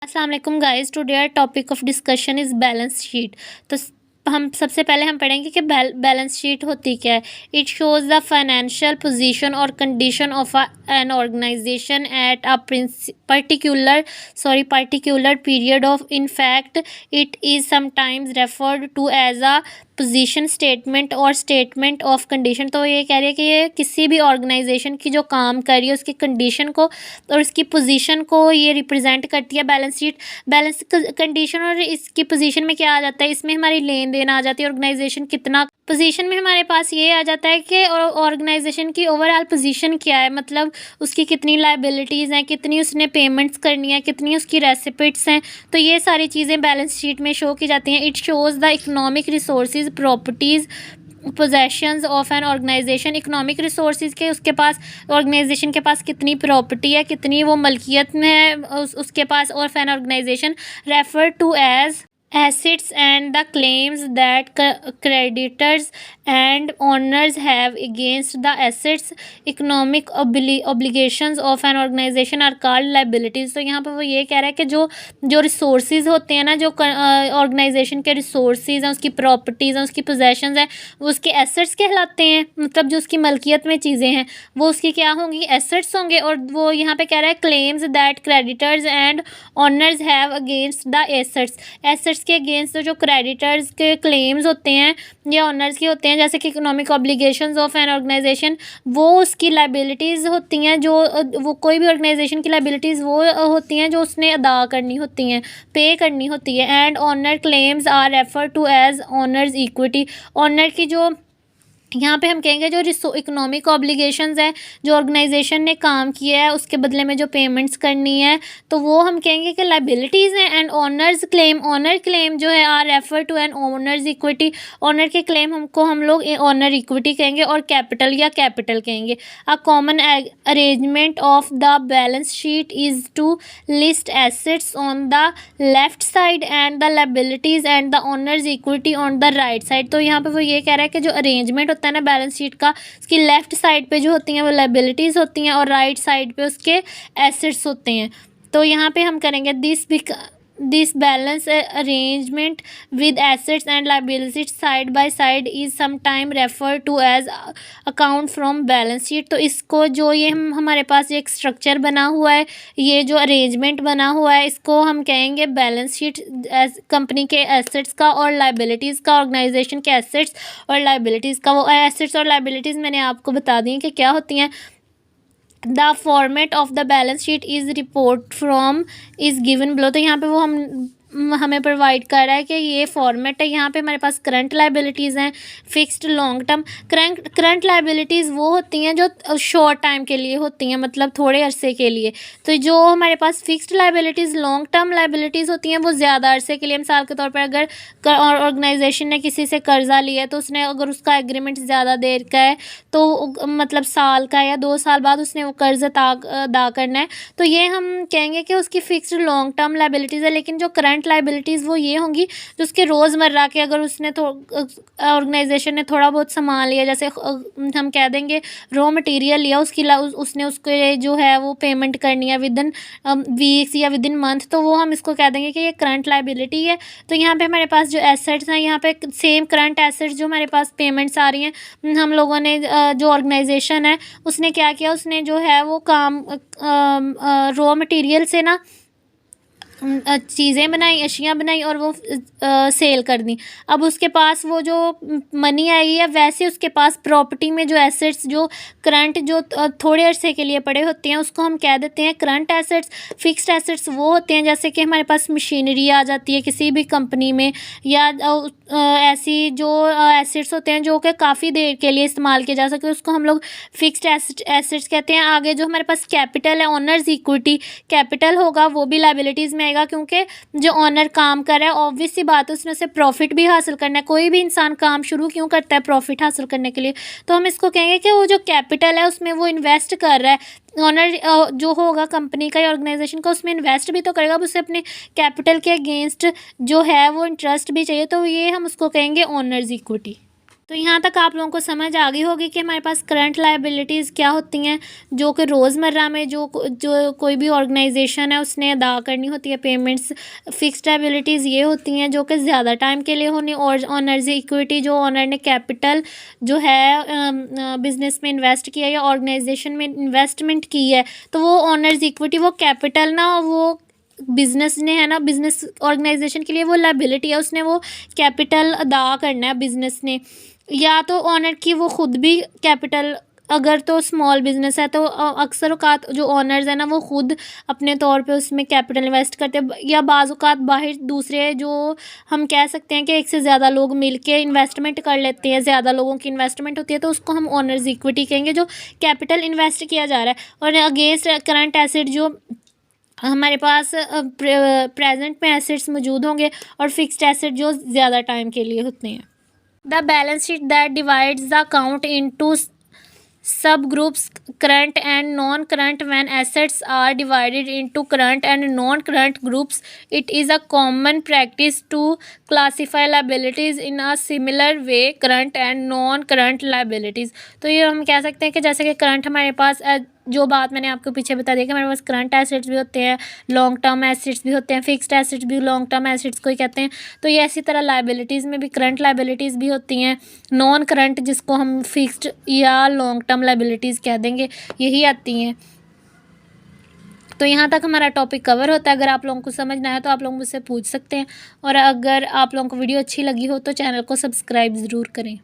अस्सलाम वालेकुम guys. Today our topic of discussion is balance sheet. तो हम सबसे पहले हम पढ़ेंगे कि बैलेंस शीट होती क्या है। It shows the financial position और condition of an organisation at a particular period of in fact it is sometimes referred to as a position statement और स्टेटमेंट ऑफ कंडीशन। तो ये कह रही है कि ये किसी भी ऑर्गेनाइजेशन की जो काम कर रही है उसकी कंडीशन को और उसकी पोजीशन को ये रिप्रेजेंट करती है बैलेंस शीट। बैलेंस कंडीशन और इसकी पोजीशन में क्या आ जाता है, इसमें हमारी लेन देन आ जाती है। ऑर्गेनाइजेशन कितना पोजीशन में हमारे पास ये आ जाता है कि ऑर्गेनाइजेशन की ओवरऑल पोजीशन क्या है, मतलब उसकी कितनी लायबिलिटीज़ हैं, कितनी उसने पेमेंट्स करनी है, कितनी उसकी रेसिपिट्स हैं। तो ये सारी चीज़ें बैलेंस शीट में शो की जाती हैं। It shows the economic resources properties possessions of an organisation. Economic resources के उसके पास ऑर्गेनाइजेशन के पास कितनी प्रॉपर्टी है, कितनी वो मलकियत में है उसके पास। और an organisation refer to as assets and the claims that creditors and owners have against the assets economic obligations of an organization are called liabilities। तो यहाँ पर वो ये कह रहा है कि जो रिसोर्सेज होते हैं ना, जो ऑर्गेनाइजेशन के रिसोर्सेज हैं, उसकी प्रॉपर्टीज़ हैं, उसकी पोजेशंस हैं, वो उसके एसेट्स कहलाते हैं। मतलब जो उसकी मलकियत में चीज़ें हैं वो उसकी क्या होंगी, एसेट्स होंगे। और वो यहाँ पे कह रहा है claims that creditors and owners have against the assets के अगेंस्ट जो क्रेडिटर्स के क्लेम्स होते हैं या ऑनर्स के होते हैं, जैसे कि economic obligations of an organisation, वो उसकी लायबिलिटीज़ होती हैं। जो वो कोई भी ऑर्गेनाइजेशन की लायबिलिटीज़ वो होती हैं जो उसने अदा करनी होती हैं, पे करनी होती है। And owner claims are refer to as owners equity. Owner की जो यहाँ पे हम कहेंगे जो इकोनॉमिक ऑब्लिगेशंस है, जो ऑर्गेनाइजेशन ने काम किया है उसके बदले में जो पेमेंट्स करनी है, तो वो हम कहेंगे कि लायबिलिटीज़ हैं। एंड ऑनर क्लेम जो है are refer to an owners equity. Owner के क्लेम हम लोग ऑनर इक्विटी कहेंगे और कैपिटल कहेंगे। A common arrangement of the balance sheet is to list assets on the left side and the liabilities and the owners equity on the right side. तो यहाँ पे वो ये कह रहा है कि जो अरेंजमेंट होता है ना बैलेंस शीट का, उसकी लेफ्ट साइड पे जो होती हैं वो लायबिलिटीज़ होती हैं और राइट साइड पे उसके एसेट्स होते हैं। तो यहाँ पे हम करेंगे this balance arrangement with assets and liabilities side by side is sometime refer to as account from balance sheet. तो इसको जो ये हमारे पास एक स्ट्रक्चर बना हुआ है, ये जो अरेंजमेंट बना हुआ है, इसको हम कहेंगे बैलेंस शीट। एज कंपनी के एसेट्स का और लायबिलिटीज़ का, ऑर्गेनाइजेशन के एसेट्स और लायबिलिटीज़ का। वो एसेट्स और लायबिलिटीज़ मैंने आपको बता दी कि क्या होती हैं। The format of the balance sheet is report from is given below. तो यहाँ पे वो हमें प्रोवाइड कर रहा है कि ये फॉर्मेट है। यहाँ पे हमारे पास करंट लायबिलिटीज़ हैं, fixed long term. Current liabilities वो होती हैं जो शॉर्ट टाइम के लिए होती हैं, मतलब थोड़े अरसे के लिए। तो जो हमारे पास fixed liabilities long term liabilities होती हैं वो ज़्यादा अरसे के लिए। मिसाल के तौर पर अगर ऑर्गेनाइजेशन ने किसी से कर्ज़ा लिया है तो उसने अगर उसका एग्रीमेंट ज़्यादा देर का है, तो मतलब साल का या 2 साल बाद उसने वो कर्ज़ अदा करना है, तो ये हम कहेंगे कि उसकी फिक्स्ड लॉन्ग टर्म लायबिलिटीज़ है। लेकिन जो करंट लायबिलिटीज़ वो ये होंगी जो उसके रोज़मर्रा के, अगर उसने ऑर्गेनाइजेशन ने थोड़ा बहुत सामान लिया, जैसे हम कह देंगे रॉ मटेरियल लिया, उसने उसके जो है वो पेमेंट करनी है विद इन वीक्स या विद इन मंथ, तो वो हम इसको कह देंगे कि ये करंट लायबिलिटी है। तो यहाँ पे हमारे पास जो एसेट्स हैं, यहाँ पे सेम करंट एसेट्स जो हमारे पास पेमेंट्स आ रही हैं, हम लोगों ने जो ऑर्गेनाइजेशन है उसने क्या किया, उसने जो है वो काम रॉ मटेरियल से ना चीज़ें बनाई, अशियाँ बनाई और वो सेल कर दी। अब उसके पास वो जो मनी आई है, वैसे उसके पास प्रॉपर्टी में जो एसेट्स जो करंट जो थोड़े अरसे के लिए पड़े होते हैं उसको हम कह देते हैं करंट एसेट्स। फिक्स्ड एसेट्स वो होते हैं जैसे कि हमारे पास मशीनरी आ जाती है किसी भी कंपनी में, या ऐसी जो एसेट्स होते हैं जो कि काफ़ी देर के लिए इस्तेमाल किए जा सकते हैं, उसको हम लोग फिक्स्ड एसेट्स कहते हैं। आगे जो हमारे पास कैपिटल है, ऑनर्स इक्विटी कैपिटल होगा, वो भी लायबिलिटीज़ में आएगा, क्योंकि जो ऑनर काम कर रहा है ऑब्वियस सी बात है उसने से प्रॉफिट भी हासिल करना है। कोई भी इंसान काम शुरू क्यों करता है, प्रॉफिट हासिल करने के लिए। तो हम इसको कहेंगे कि वो जो कैपिटल है उसमें वो इन्वेस्ट कर रहा है। ऑनर जो होगा कंपनी का या ऑर्गेनाइजेशन का, उसमें इन्वेस्ट भी तो करेगा, अब उसे अपने कैपिटल के अगेंस्ट जो है वो इंटरेस्ट भी चाहिए, तो ये हम उसको कहेंगे ऑनर्स इक्विटी। तो यहाँ तक आप लोगों को समझ आ गई होगी कि हमारे पास करंट लायबिलिटीज़ क्या होती हैं, जो कि रोज़मर्रा में जो कोई भी ऑर्गेनाइजेशन है उसने अदा करनी होती है पेमेंट्स। फिक्स्ड लायबिलिटीज़ ये होती हैं जो कि ज़्यादा टाइम के लिए होनी, और ऑनर्स इक्विटी जो ऑनर ने कैपिटल जो है बिजनेस में इन्वेस्ट किया या ऑर्गेनाइजेशन में इन्वेस्टमेंट की है, तो वो ऑनर्स इक्विटी वो कैपिटल ना वो बिजनेस ने है ना, बिजनेस ऑर्गेनाइजेशन के लिए वो लायबिलिटी है, उसने वो कैपिटल अदा करना है बिजनेस ने, या तो ऑनर की वो खुद भी कैपिटल, अगर तो स्मॉल बिजनेस है तो अक्सर औकात जो ऑनर्स है ना वो खुद अपने तौर पे उसमें कैपिटल इन्वेस्ट करते हैं, या बाज़ औकात बाहर दूसरे जो हम कह सकते हैं कि एक से ज़्यादा लोग मिलके इन्वेस्टमेंट कर लेते हैं, ज़्यादा लोगों की इन्वेस्टमेंट होती है, तो उसको हम ऑनर्स इक्विटी कहेंगे, जो कैपिटल इन्वेस्ट किया जा रहा है। और अगेंस्ट करंट एसेट जो हमारे पास प्रेजेंट में एसेट्स मौजूद होंगे, और फिक्स्ड एसेट जो ज़्यादा टाइम के लिए होते हैं। The balance sheet that divides the account into subgroups current and non-current. When assets are divided into current and non-current groups, it is a common practice to classify liabilities in a similar way, current and non-current liabilities. तो ये हम कह सकते हैं कि जैसे कि current हमारे पास जो बात मैंने आपको पीछे बता दी कि हमारे पास करंट एसेट्स भी होते हैं, लॉन्ग टर्म एसेट्स भी होते हैं, फिक्स्ड एसेट्स भी लॉन्ग टर्म एसेट्स को ही कहते हैं। तो ये इसी तरह लायबिलिटीज़ में भी करंट लायबिलिटीज़ भी होती हैं, नॉन करंट जिसको हम फिक्स्ड या लॉन्ग टर्म लायबिलिटीज़ कह देंगे, यही आती हैं। तो यहाँ तक हमारा टॉपिक कवर होता है। अगर आप लोगों को समझना है तो आप लोग मुझसे पूछ सकते हैं, और अगर आप लोगों को वीडियो अच्छी लगी हो तो चैनल को सब्सक्राइब ज़रूर करें।